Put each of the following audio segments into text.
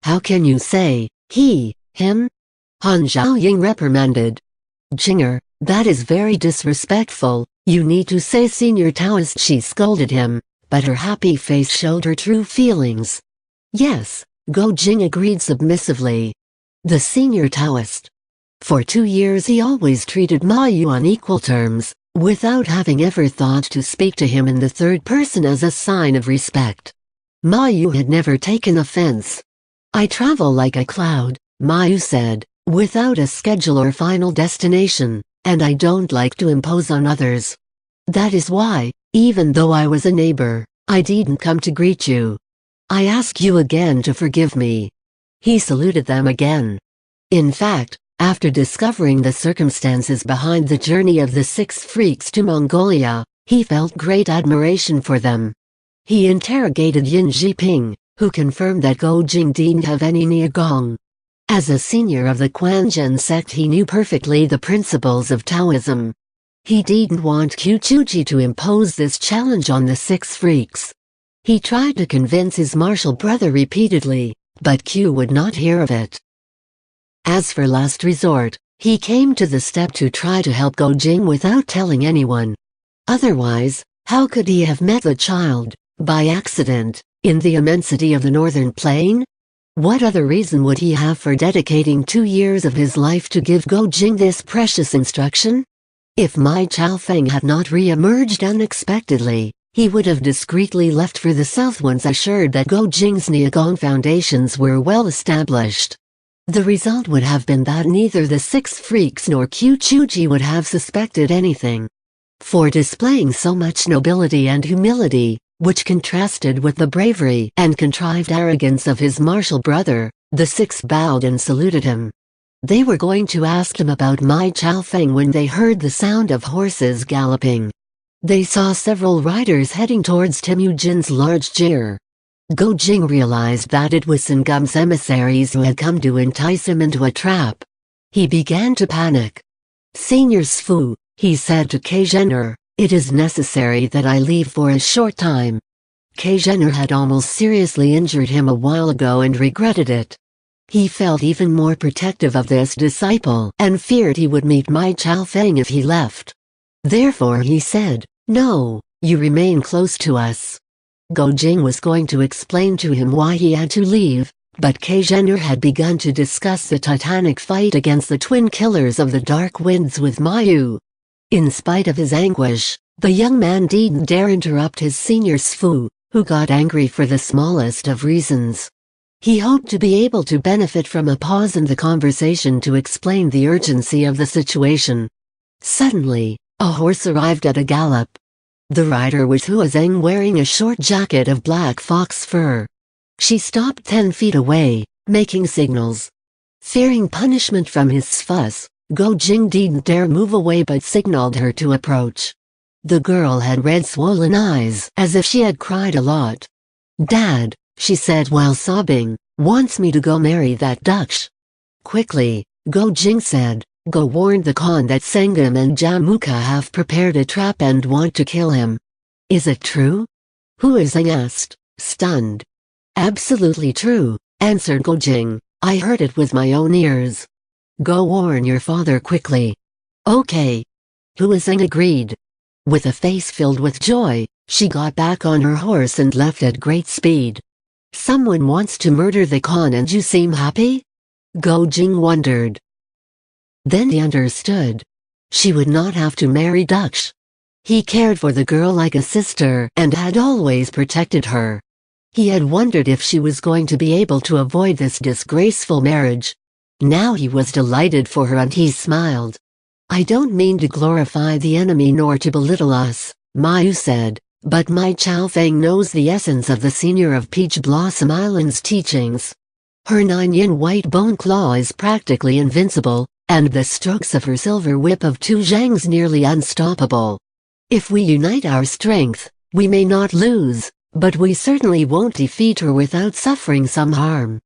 How can you say, he, him? Han Xiaoying reprimanded. Jinger, that is very disrespectful, you need to say Senior Taoist, she scolded him, but her happy face showed her true feelings. Yes, Go Jing agreed submissively. The Senior Taoist. For 2 years he always treated Ma Yu on equal terms, without having ever thought to speak to him in the third person as a sign of respect. Ma Yu had never taken offense. I travel like a cloud, Ma Yu said, without a schedule or final destination, and I don't like to impose on others. That is why, even though I was a neighbor, I didn't come to greet you. I ask you again to forgive me. He saluted them again. In fact, after discovering the circumstances behind the journey of the 6 freaks to Mongolia, he felt great admiration for them. He interrogated Yin Zhiping, who confirmed that Go Jing didn't have any Niagong. As a senior of the Quanzhen sect, he knew perfectly the principles of Taoism. He didn't want Qu Chuji to impose this challenge on the 6 freaks. He tried to convince his martial brother repeatedly, but Q would not hear of it. As for last resort, he came to the step to try to help Go Jing without telling anyone. Otherwise, how could he have met the child, by accident, in the immensity of the northern plain? What other reason would he have for dedicating 2 years of his life to give Go Jing this precious instruction? If Mai Chaofeng had not re-emerged unexpectedly, he would have discreetly left for the south once assured that Go Jing's Niagong foundations were well established. The result would have been that neither the 6 freaks nor Qu Chuji would have suspected anything. For displaying so much nobility and humility, which contrasted with the bravery and contrived arrogance of his martial brother, the 6 bowed and saluted him. They were going to ask him about Mai Chaofeng when they heard the sound of horses galloping. They saw several riders heading towards Temujin's large gyre. Go Jing realized that it was Sengum's emissaries who had come to entice him into a trap. He began to panic. Senior Sfu, he said to Keizhener, it is necessary that I leave for a short time. Keizhener had almost seriously injured him a while ago and regretted it. He felt even more protective of this disciple and feared he would meet Mai Chaofeng if he left. Therefore he said, no, you remain close to us. Go Jing was going to explain to him why he had to leave, but Keizhener had begun to discuss the titanic fight against the twin killers of the Dark Winds with Ma Yu. In spite of his anguish, the young man didn't dare interrupt his senior Sfu, who got angry for the smallest of reasons. He hoped to be able to benefit from a pause in the conversation to explain the urgency of the situation. Suddenly, a horse arrived at a gallop. The rider was Hua Zheng, wearing a short jacket of black fox fur. She stopped 10 feet away, making signals. Fearing punishment from his Sfus, Go Jing didn't dare move away but signaled her to approach. The girl had red swollen eyes, as if she had cried a lot. Dad, she said while sobbing, wants me to go marry that Dutch. Quickly, Go Jing said, Go warned the Khan that Sengum and Jamuka have prepared a trap and want to kill him. Is it true? Hua Zheng asked, stunned. Absolutely true, answered Go Jing. I heard it with my own ears. Go warn your father quickly. Okay. Hua Zheng agreed. With a face filled with joy, she got back on her horse and left at great speed. Someone wants to murder the Khan and you seem happy? Go Jing wondered. Then he understood. She would not have to marry Dutch. He cared for the girl like a sister and had always protected her. He had wondered if she was going to be able to avoid this disgraceful marriage. Now he was delighted for her and he smiled. I don't mean to glorify the enemy nor to belittle us, Ma Yu said, but Mai Chaofeng knows the essence of the senior of Peach Blossom Island's teachings. Her 9-yin white bone claw is practically invincible, and the strokes of her silver whip of Tu Zhang's nearly unstoppable. If we unite our strength, we may not lose, but we certainly won't defeat her without suffering some harm.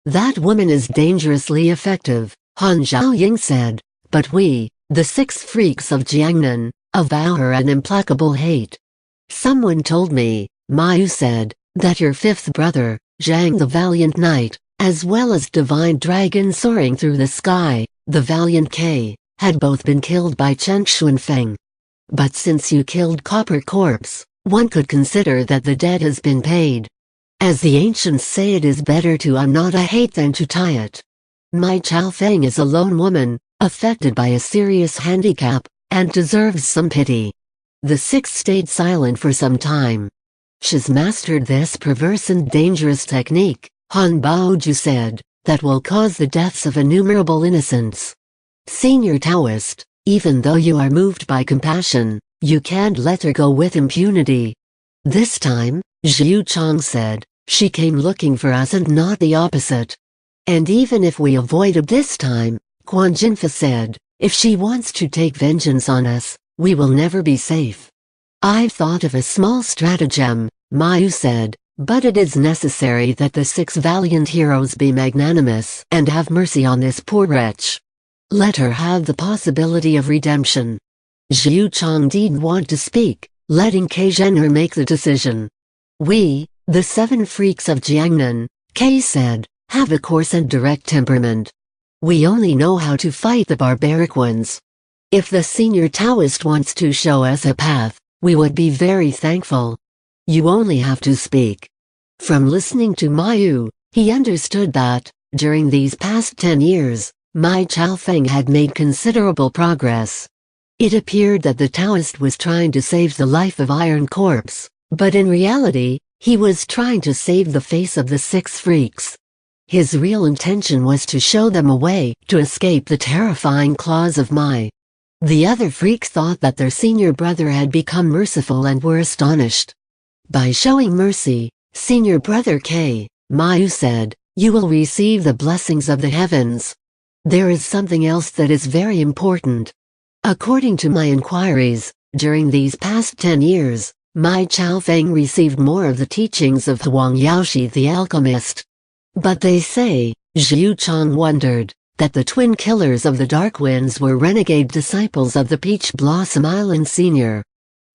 That woman is dangerously effective, Han Xiaoying said, but we, the 6 freaks of Jiangnan, avow her an implacable hate. Someone told me, Ma Yu said, that your 5th brother, Zhang the Valiant Knight, as well as divine dragon soaring through the sky, the valiant K, had both been killed by Chen Xuanfeng. But since you killed Copper Corpse, one could consider that the debt has been paid. As the ancients say, it is better to unknot a hate than to tie it. My Chaofeng is a lone woman, affected by a serious handicap, and deserves some pity. The six stayed silent for some time. She's mastered this perverse and dangerous technique, Han Baoju said, that will cause the deaths of innumerable innocents. Senior Taoist, even though you are moved by compassion, you can't let her go with impunity. This time, Zhu Chong said, she came looking for us and not the opposite. And even if we avoided this time, Quan Jinfa said, if she wants to take vengeance on us, we will never be safe. I've thought of a small stratagem, Mayu said, but it is necessary that the six valiant heroes be magnanimous and have mercy on this poor wretch. Let her have the possibility of redemption. Zhu Chong didn't want to speak, letting Kei Zhener make the decision. We, the seven freaks of Jiangnan, Kei said, have a coarse and direct temperament. We only know how to fight the barbaric ones. If the senior Taoist wants to show us a path, we would be very thankful. You only have to speak. From listening to Mayu, he understood that, during these past 10 years, Mai Chaofeng had made considerable progress. It appeared that the Taoist was trying to save the life of Iron Corpse, but in reality, he was trying to save the face of the six freaks. His real intention was to show them a way to escape the terrifying claws of Mai. The other freaks thought that their senior brother had become merciful and were astonished. By showing mercy, senior brother K, Mayu said, you will receive the blessings of the heavens. There is something else that is very important. According to my inquiries, during these past 10 years, Mai Chaofeng received more of the teachings of Huang Yaoshi the alchemist. But they say, Zhu Chong wondered, that the twin killers of the Dark Winds were renegade disciples of the Peach Blossom Island Senior.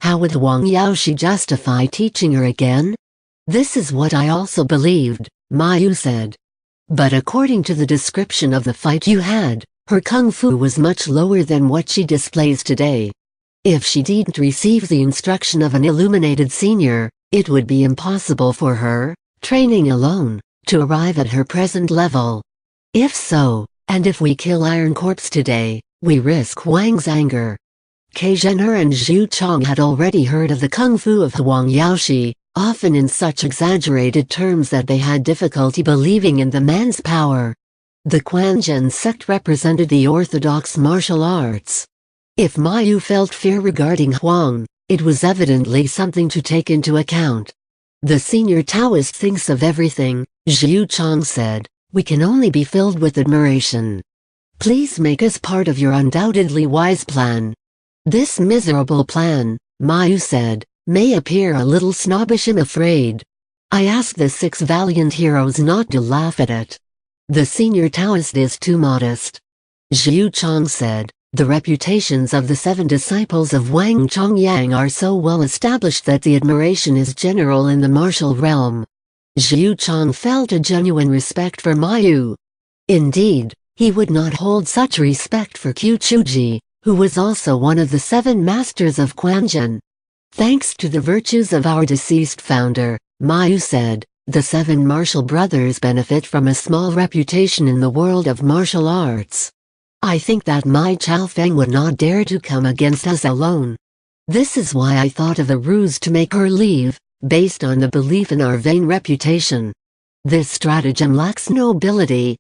How would Huang Yaoshi justify teaching her again? This is what I also believed, Mayu said. But according to the description of the fight you had, her kung fu was much lower than what she displays today. If she didn't receive the instruction of an illuminated senior, it would be impossible for her, training alone, to arrive at her present level. If so, and if we kill Iron Corpse today, we risk Wang's anger. Kei Zhener and Zhu Chong had already heard of the kung fu of Huang Yaoshi, often in such exaggerated terms that they had difficulty believing in the man's power. The Quanzhen sect represented the orthodox martial arts. If Mayu felt fear regarding Huang, it was evidently something to take into account. The senior Taoist thinks of everything, Zhu Chong said. We can only be filled with admiration. Please make us part of your undoubtedly wise plan. This miserable plan, Mayu said, may appear a little snobbish, I'm afraid. I ask the six valiant heroes not to laugh at it. The senior Taoist is too modest. Zhu Chong said, the reputations of the seven disciples of Wang Chongyang are so well established that the admiration is general in the martial realm. Zhu Chong felt a genuine respect for Mayu. Indeed, he would not hold such respect for Qu Chuji, who was also one of the seven masters of Quanzhen. Thanks to the virtues of our deceased founder, Mayu said, the seven martial brothers benefit from a small reputation in the world of martial arts. I think that Mai Chaofeng would not dare to come against us alone. This is why I thought of a ruse to make her leave, based on the belief in our vain reputation. This stratagem lacks nobility.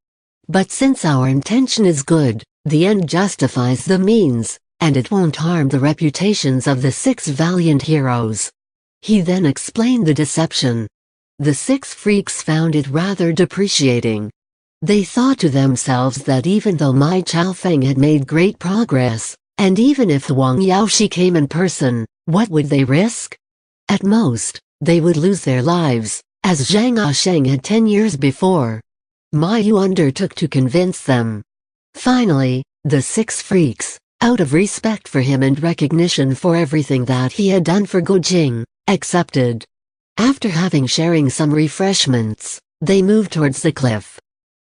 But since our intention is good, the end justifies the means, and it won't harm the reputations of the six valiant heroes. He then explained the deception. The six freaks found it rather depreciating. They thought to themselves that even though Mai Chaofeng had made great progress, and even if Huang Yaoshi came in person, what would they risk? At most, they would lose their lives, as Zhang Asheng had 10 years before. Mayu undertook to convince them. Finally, the six freaks, out of respect for him and recognition for everything that he had done for Gojing, accepted. After having sharing some refreshments, they moved towards the cliff.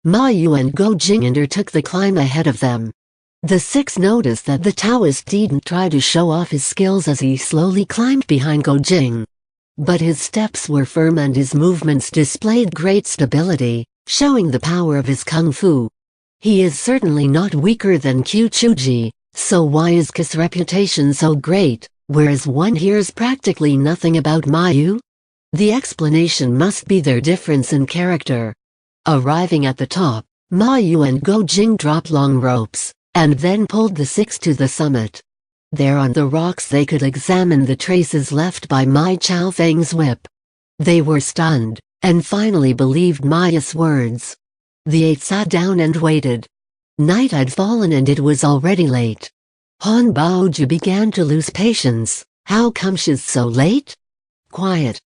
Ma Yu and Go Jing undertook the climb ahead of them. The six noticed that the Taoist didn't try to show off his skills as he slowly climbed behind Go Jing. But his steps were firm and his movements displayed great stability, showing the power of his kung fu. He is certainly not weaker than Qiu Chuji, so why is his reputation so great, whereas one hears practically nothing about Ma Yu? The explanation must be their difference in character. Arriving at the top, Ma Yu and Go Jing dropped long ropes, and then pulled the six to the summit. There on the rocks they could examine the traces left by Mai Chao Feng's whip. They were stunned, and finally believed Maya's words. The eight sat down and waited. Night had fallen and it was already late. Han Baoju began to lose patience. How come she's so late? Quiet.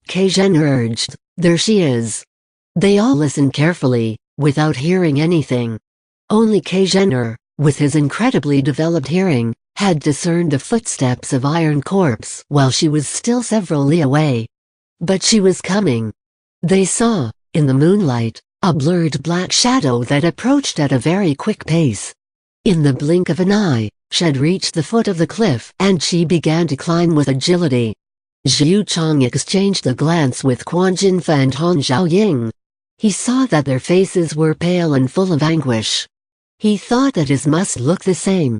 Kei Zhen urged, there she is. They all listened carefully, without hearing anything. Only Kei Zhen, with his incredibly developed hearing, had discerned the footsteps of Iron Corpse while she was still several li away. But she was coming. They saw, in the moonlight, a blurred black shadow that approached at a very quick pace. In the blink of an eye, she had reached the foot of the cliff and she began to climb with agility. Zhu Chong exchanged a glance with Quan Jinfa and Han Xiaoying. He saw that their faces were pale and full of anguish. He thought that his must look the same.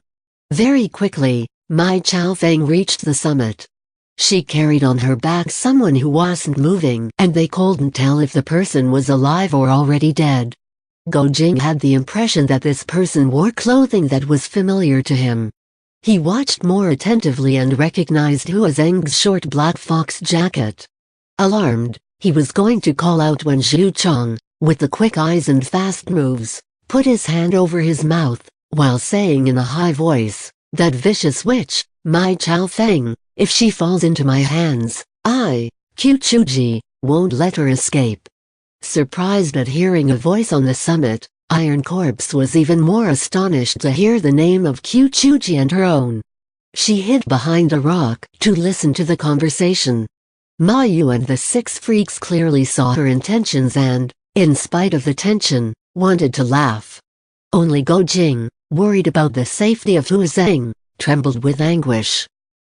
Very quickly, Mai Chao Feng reached the summit. She carried on her back someone who wasn't moving and they couldn't tell if the person was alive or already dead. Go Jing had the impression that this person wore clothing that was familiar to him. He watched more attentively and recognized Hua Zheng's short black fox jacket. Alarmed, he was going to call out when Zhu Chong, with the quick eyes and fast moves, put his hand over his mouth, while saying in a high voice, "That vicious witch, Mai Chao Feng, if she falls into my hands, I, Qiu Chuji, won't let her escape." Surprised at hearing a voice on the summit, Iron Corpse was even more astonished to hear the name of Qiu Chuji and her own. She hid behind a rock to listen to the conversation. Ma Yu and the six freaks clearly saw her intentions and, in spite of the tension, wanted to laugh. Only Go Jing, worried about the safety of Hua Zheng, trembled with anguish.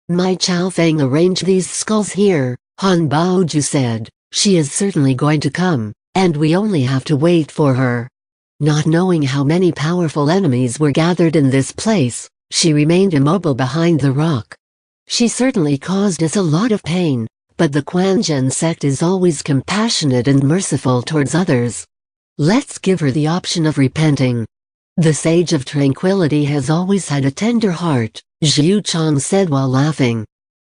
Mai Chao Feng arranged these skulls here, Han Baoju said. She is certainly going to come, and we only have to wait for her. Not knowing how many powerful enemies were gathered in this place, she remained immobile behind the rock. She certainly caused us a lot of pain, but the Quanzhen sect is always compassionate and merciful towards others. Let's give her the option of repenting. The Sage of Tranquility has always had a tender heart, Zhu Chong said while laughing.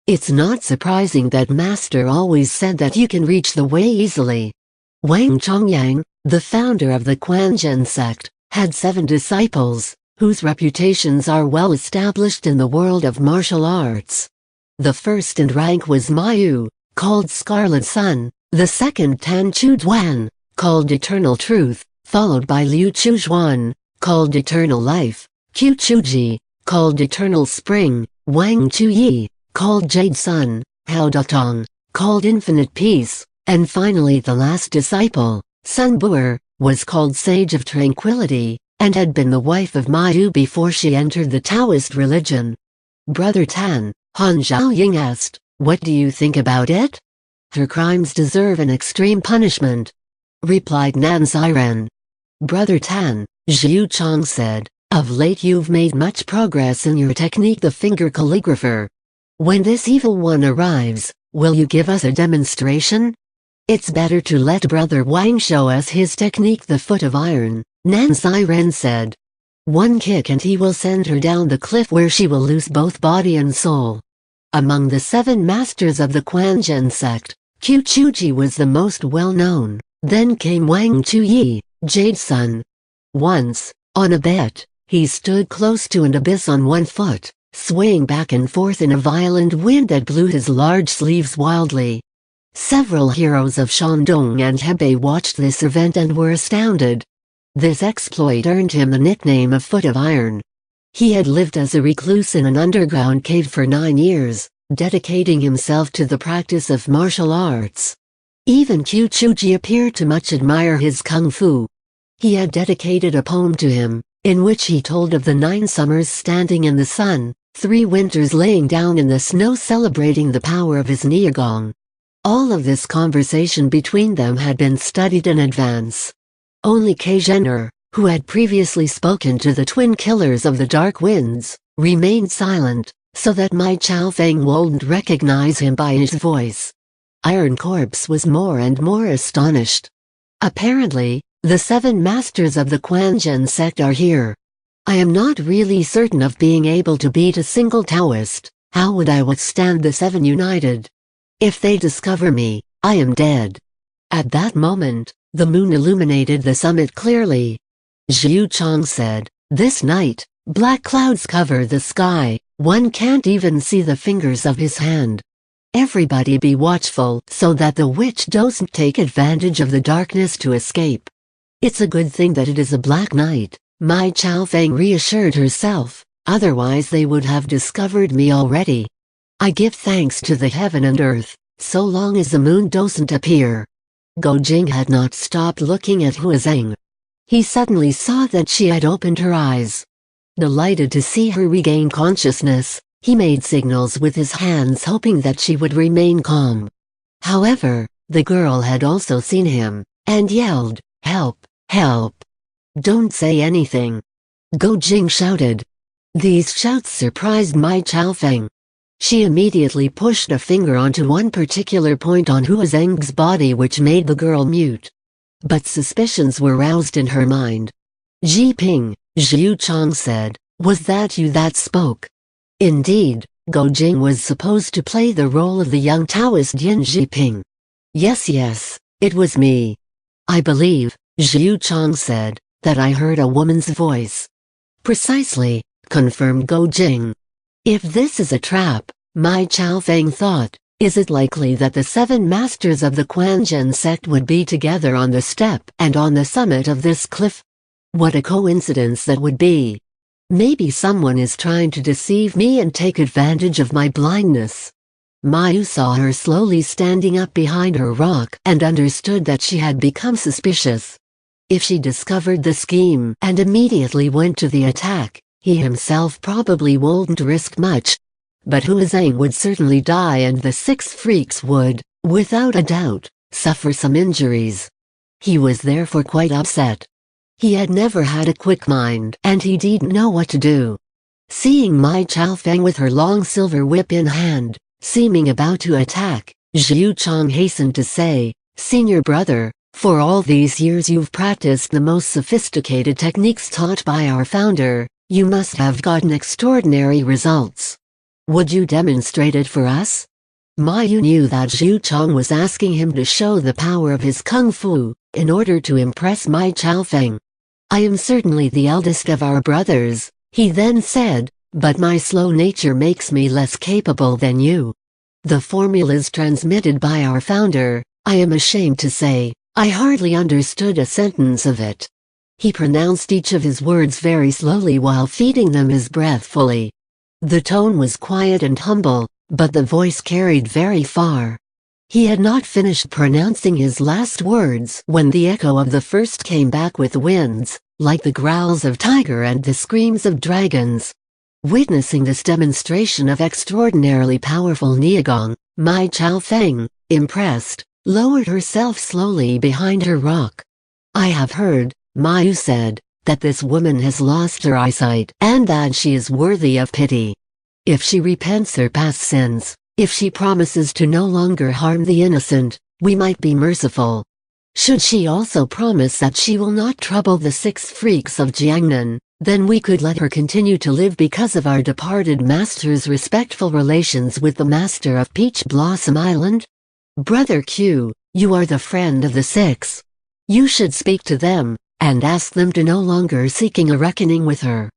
It's not surprising that Master always said that you can reach the way easily. Wang Chongyang, the founder of the Quanzhen sect, had 7 disciples, whose reputations are well established in the world of martial arts. The first in rank was Ma Yu, called Scarlet Sun, the second Tan Chu Duan, called Eternal Truth, followed by Liu Chuzhuan, called Eternal Life, Qiu Chuji, called Eternal Spring, Wang Chuyi, called Jade Sun, Hao Datong, called Infinite Peace, and finally the last disciple, Sun Buer, was called Sage of Tranquility, and had been the wife of Ma Yu before she entered the Taoist religion. Brother Tan, Han Xiaoying asked, what do you think about it? Her crimes deserve an extreme punishment, replied Nan Xiren. Brother Tan, Zhu Chong said, of late you've made much progress in your technique, the finger calligrapher. When this evil one arrives, will you give us a demonstration? It's better to let Brother Wang show us his technique, the foot of iron, Nan Xiren said. One kick and he will send her down the cliff where she will lose both body and soul. Among the 7 masters of the Quanzhen sect, Qiu Chuji was the most well-known, then came Wang Chuyi, Jade Sun. Once, on a bet, he stood close to an abyss on one foot, swaying back and forth in a violent wind that blew his large sleeves wildly. Several heroes of Shandong and Hebei watched this event and were astounded. This exploit earned him the nickname of Foot of Iron. He had lived as a recluse in an underground cave for 9 years, dedicating himself to the practice of martial arts. Even Qiu Chuji appeared to much admire his kung fu. He had dedicated a poem to him, in which he told of the 9 summers standing in the sun, 3 winters laying down in the snow celebrating the power of his Neogong. All of this conversation between them had been studied in advance. Only Kajener, who had previously spoken to the twin killers of the Dark Winds, remained silent, so that my Chao Feng wouldn't recognize him by his voice. Iron Corpse was more and more astonished. Apparently, the 7 masters of the Quanzhen sect are here. I am not really certain of being able to beat a single Taoist. How would I withstand the 7 united? If they discover me, I am dead. At that moment, the moon illuminated the summit clearly. Zhu Chong said, "This night, black clouds cover the sky, one can't even see the fingers of his hand. Everybody be watchful so that the witch doesn't take advantage of the darkness to escape." "It's a good thing that it is a black night," Mai Chao Feng reassured herself, "otherwise they would have discovered me already. I give thanks to the heaven and earth, so long as the moon doesn't appear." Go Jing had not stopped looking at Hua Zheng. He suddenly saw that she had opened her eyes. Delighted to see her regain consciousness, he made signals with his hands hoping that she would remain calm. However, the girl had also seen him, and yelled, "Help! Help! Don't say anything!" Go Jing shouted. These shouts surprised Mai Chao Feng. She immediately pushed a finger onto one particular point on Hua Zheng's body which made the girl mute. But suspicions were roused in her mind. "Ji Ping," Zhu Chong said, "was that you that spoke?" Indeed, Go Jing was supposed to play the role of the young Taoist Yin Jiping. Yes, it was me. "I believe," Zhu Chong said, "that I heard a woman's voice." "Precisely," confirmed Go Jing. If this is a trap, Mai Chao Feng thought, is it likely that the 7 masters of the Quanzhen sect would be together on the steppe and on the summit of this cliff? What a coincidence that would be. Maybe someone is trying to deceive me and take advantage of my blindness. Mayu saw her slowly standing up behind her rock and understood that she had become suspicious. If she discovered the scheme and immediately went to the attack, he himself probably wouldn't risk much. But Hua Zheng would certainly die and the 6 freaks would, without a doubt, suffer some injuries. He was therefore quite upset. He had never had a quick mind and he didn't know what to do. Seeing Mai Chao Feng with her long silver whip in hand, seeming about to attack, Zhu Chong hastened to say, "Senior brother, for all these years you've practiced the most sophisticated techniques taught by our founder, you must have gotten extraordinary results. Would you demonstrate it for us?" Mayu knew that Zhu Chong was asking him to show the power of his kung fu, in order to impress Mai Chao Feng. "I am certainly the eldest of our brothers," he then said, "but my slow nature makes me less capable than you. The formulas transmitted by our founder, I am ashamed to say, I hardly understood a sentence of it." He pronounced each of his words very slowly while feeding them his breath fully. The tone was quiet and humble, but the voice carried very far. He had not finished pronouncing his last words when the echo of the first came back with winds, like the growls of tiger and the screams of dragons. Witnessing this demonstration of extraordinarily powerful Neogong, Mai Chao Feng, impressed, lowered herself slowly behind her rock. "I have heard," Mayu said, "that this woman has lost her eyesight and that she is worthy of pity. If she repents her past sins, if she promises to no longer harm the innocent, we might be merciful. Should she also promise that she will not trouble the 6 freaks of Jiangnan, then we could let her continue to live because of our departed master's respectful relations with the master of Peach Blossom Island. Brother Q, you are the friend of the 6. You should speak to them, and ask them to no longer seeking a reckoning with her.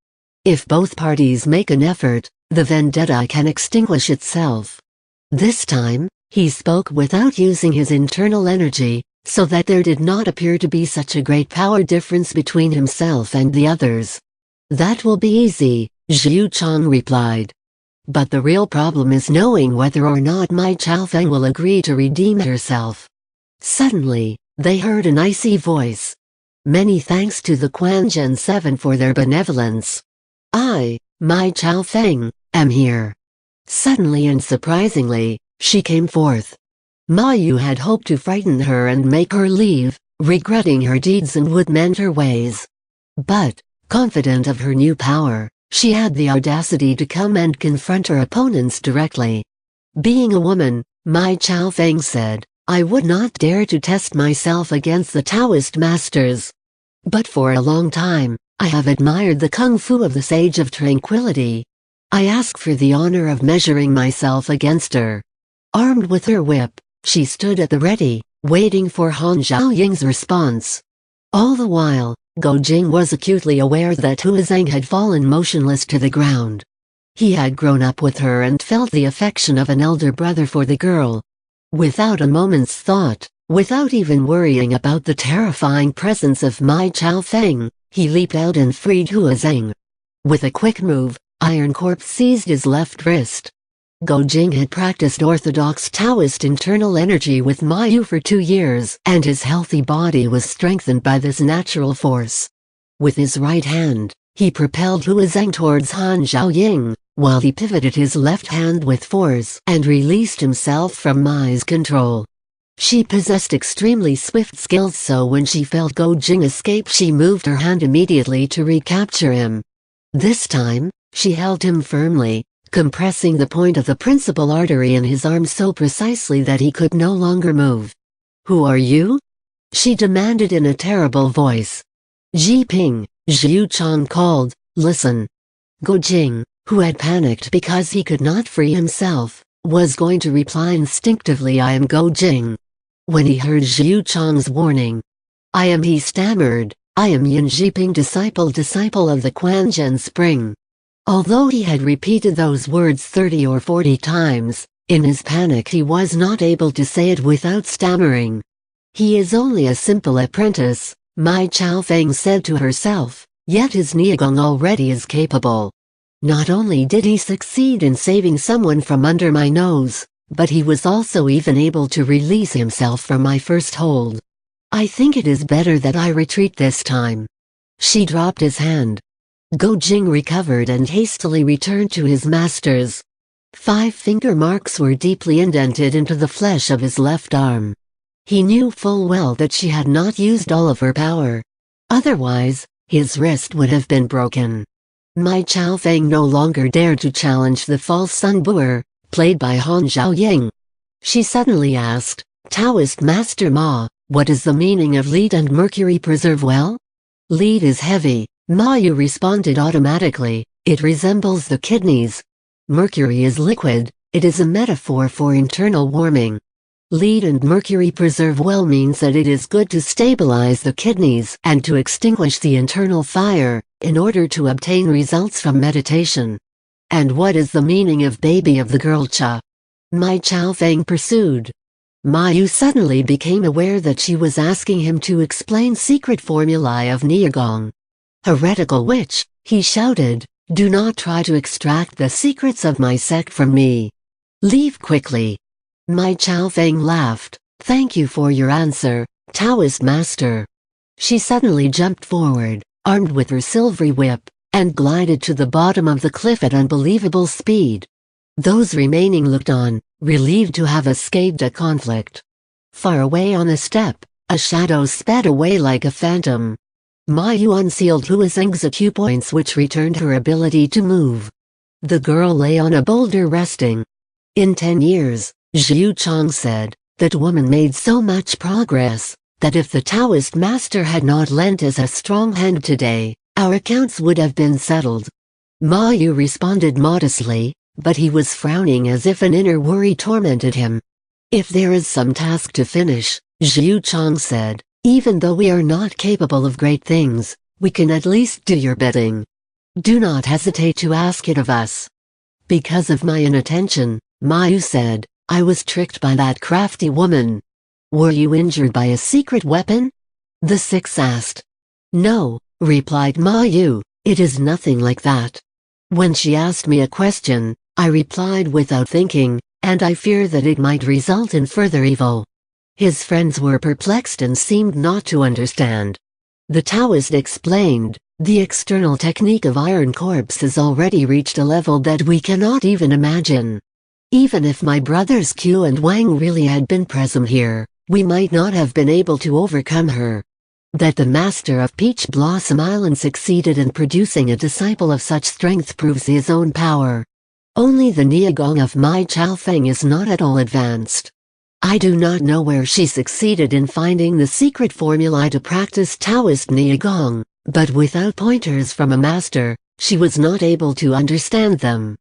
If both parties make an effort, the vendetta can extinguish itself." This time, he spoke without using his internal energy, so that there did not appear to be such a great power difference between himself and the others. "That will be easy," Zhu Chong replied. "But the real problem is knowing whether or not Mai Chao Feng will agree to redeem herself." Suddenly, they heard an icy voice. Many thanks to the Quanzhen 7 for their benevolence. I, Mai Chao Feng, am here." Suddenly and surprisingly, she came forth. Ma Yu had hoped to frighten her and make her leave, regretting her deeds and would mend her ways. But, confident of her new power, she had the audacity to come and confront her opponents directly. Being a woman, Mai Chao Feng said, "I would not dare to test myself against the Taoist masters. But for a long time, I have admired the kung fu of the Sage of Tranquility. I ask for the honor of measuring myself against her." Armed with her whip, she stood at the ready, waiting for Han Xiaoying's response. All the while, Go Jing was acutely aware that Huizeng had fallen motionless to the ground. He had grown up with her and felt the affection of an elder brother for the girl. Without a moment's thought, without even worrying about the terrifying presence of Mai Chao Feng, he leaped out and freed Huizeng. With a quick move, Iron Corpse seized his left wrist. Go Jing had practiced orthodox Taoist internal energy with Ma Yu for 2 years, and his healthy body was strengthened by this natural force. With his right hand, he propelled Huizeng towards Han Xiaoying, while he pivoted his left hand with force and released himself from Mai's control. She possessed extremely swift skills, so when she felt Go Jing escape, she moved her hand immediately to recapture him. This time, she held him firmly, compressing the point of the principal artery in his arm so precisely that he could no longer move. "Who are you?" she demanded in a terrible voice. "Ji Ping," Zhu Chong called. "Listen." Go Jing, who had panicked because he could not free himself, was going to reply instinctively, "I am Go Jing." When he heard Zhu Chong's warning, he stammered, "I am Yin Jiping, disciple of the Quanzhen Spring." Although he had repeated those words 30 or 40 times, in his panic he was not able to say it without stammering. "He is only a simple apprentice," Mai Chao Feng said to herself, "yet his Niagong already is capable. Not only did he succeed in saving someone from under my nose, but he was also even able to release himself from my first hold. I think it is better that I retreat this time." She dropped his hand. Go Jing recovered and hastily returned to his masters. 5 finger marks were deeply indented into the flesh of his left arm. He knew full well that she had not used all of her power. Otherwise, his wrist would have been broken. Mai Chao Feng no longer dared to challenge the false Sun Buer, played by Han Xiaoying. She suddenly asked, "Taoist Master Ma, what is the meaning of lead and mercury preserve well?" "Lead is heavy," Ma Yu responded automatically, "it resembles the kidneys. Mercury is liquid, it is a metaphor for internal warming. Lead and mercury preserve well means that it is good to stabilize the kidneys and to extinguish the internal fire, in order to obtain results from meditation." "And what is the meaning of baby of the girl Cha?" Mai Chao Feng pursued. Ma Yu suddenly became aware that she was asking him to explain secret formulae of Niagong. "Heretical witch," he shouted, "do not try to extract the secrets of my sect from me. Leave quickly." Mai Chao Feng laughed, "Thank you for your answer, Taoist master." She suddenly jumped forward, armed with her silvery whip, and glided to the bottom of the cliff at unbelievable speed. Those remaining looked on, relieved to have escaped a conflict. Far away on the steppe, a shadow sped away like a phantom. Ma Yu unsealed Huizeng's acupoints, which returned her ability to move. The girl lay on a boulder resting. "In 10 years," Zhu Chong said, "that woman made so much progress, that if the Taoist master had not lent us a strong hand today, our accounts would have been settled." Ma Yu responded modestly, but he was frowning as if an inner worry tormented him. "If there is some task to finish," Zhu Chong said, "even though we are not capable of great things, we can at least do your bidding. Do not hesitate to ask it of us." "Because of my inattention," Ma Yu said, "I was tricked by that crafty woman." "Were you injured by a secret weapon?" the 6 asked. "No," replied Ma Yu, "it is nothing like that. When she asked me a question, I replied without thinking, and I fear that it might result in further evil." His friends were perplexed and seemed not to understand. The Taoist explained, the external technique of Iron Corpse has already reached a level that we cannot even imagine. Even if my brothers Q and Wang really had been present here, we might not have been able to overcome her. That the master of Peach Blossom Island succeeded in producing a disciple of such strength proves his own power. Only the Niagong of Mai Chao Feng is not at all advanced. I do not know where she succeeded in finding the secret formulae to practice Taoist Niagong, but without pointers from a master, she was not able to understand them.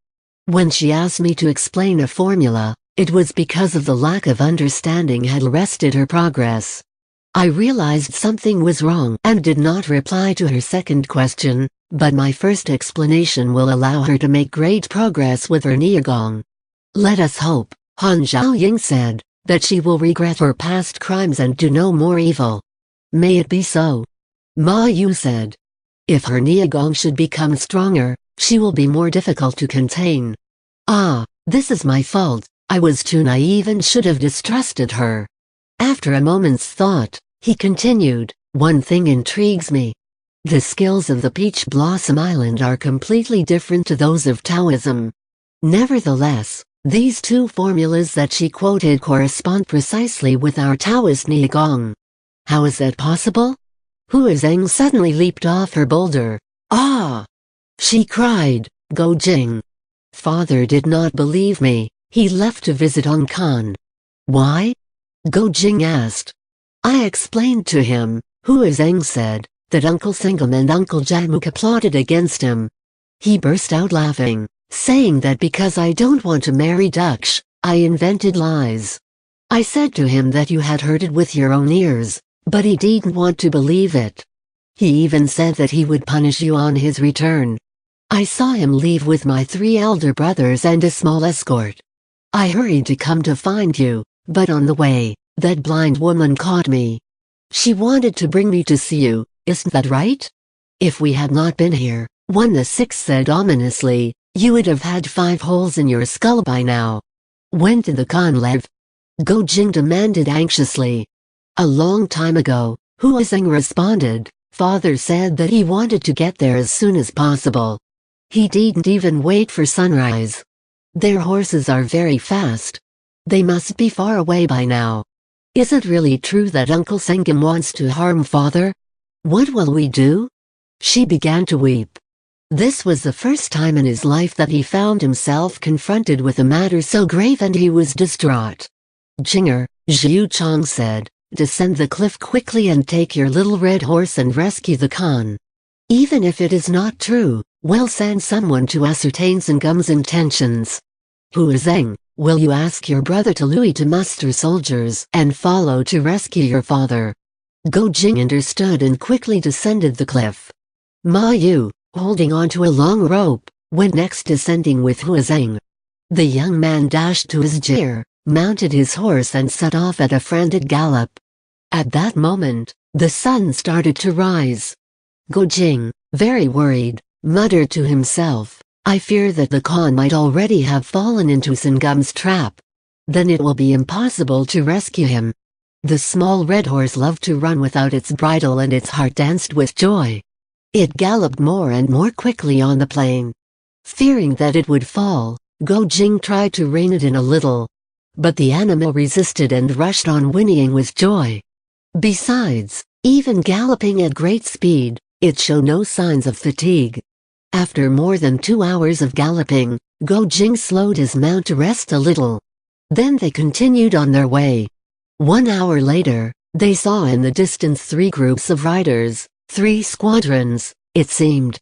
When she asked me to explain a formula, it was because of the lack of understanding had arrested her progress. I realized something was wrong and did not reply to her second question, but my first explanation will allow her to make great progress with her Niagong. Let us hope, Han Xiaoying said, that she will regret her past crimes and do no more evil. May it be so. Ma Yu said. If her Niagong should become stronger, she will be more difficult to contain. Ah, this is my fault, I was too naive and should have distrusted her. After a moment's thought, he continued, one thing intrigues me. The skills of the Peach Blossom Island are completely different to those of Taoism. Nevertheless, these two formulas that she quoted correspond precisely with our Taoist Niagong. How is that possible? Hu Zheng suddenly leaped off her boulder. Ah! She cried, Go Jing. Father did not believe me, he left to visit Ong Khan. Why? Go Jing asked. I explained to him, Hu Zheng said, that Uncle Singam and Uncle Jamuka plotted against him. He burst out laughing, saying that because I don't want to marry Duksh, I invented lies. I said to him that you had heard it with your own ears, but he didn't want to believe it. He even said that he would punish you on his return. I saw him leave with my 3 elder brothers and a small escort. I hurried to come to find you, but on the way, that blind woman caught me. She wanted to bring me to see you, isn't that right? If we had not been here, 1 the 6 said ominously, you would have had 5 holes in your skull by now. When did the Khan live? Go Jing demanded anxiously. A long time ago, Hu Zheng responded. Father said that he wanted to get there as soon as possible. He didn't even wait for sunrise. Their horses are very fast. They must be far away by now. Is it really true that Uncle Sengam wants to harm Father? What will we do? She began to weep. This was the first time in his life that he found himself confronted with a matter so grave and he was distraught. Jinger, Zhu Chong said, descend the cliff quickly and take your little red horse and rescue the Khan. Even if it is not true, we'll send someone to ascertain Sengam's intentions. Hu Zheng, will you ask your brother Talui to muster soldiers and follow to rescue your father? Go Jing understood and quickly descended the cliff. Ma Yu, holding onto a long rope, went next descending with Hu Zheng. The young man dashed to his chair, mounted his horse and set off at a frantic gallop. At that moment, the sun started to rise. Go Jing, very worried, muttered to himself, I fear that the Khan might already have fallen into Sengam's trap. Then it will be impossible to rescue him. The small red horse loved to run without its bridle and its heart danced with joy. It galloped more and more quickly on the plain. Fearing that it would fall, Go Jing tried to rein it in a little. But the animal resisted and rushed on whinnying with joy. Besides, even galloping at great speed, it showed no signs of fatigue. After more than 2 hours of galloping, Go Jing slowed his mount to rest a little. Then they continued on their way. 1 hour later, they saw in the distance 3 groups of riders, 3 squadrons, it seemed,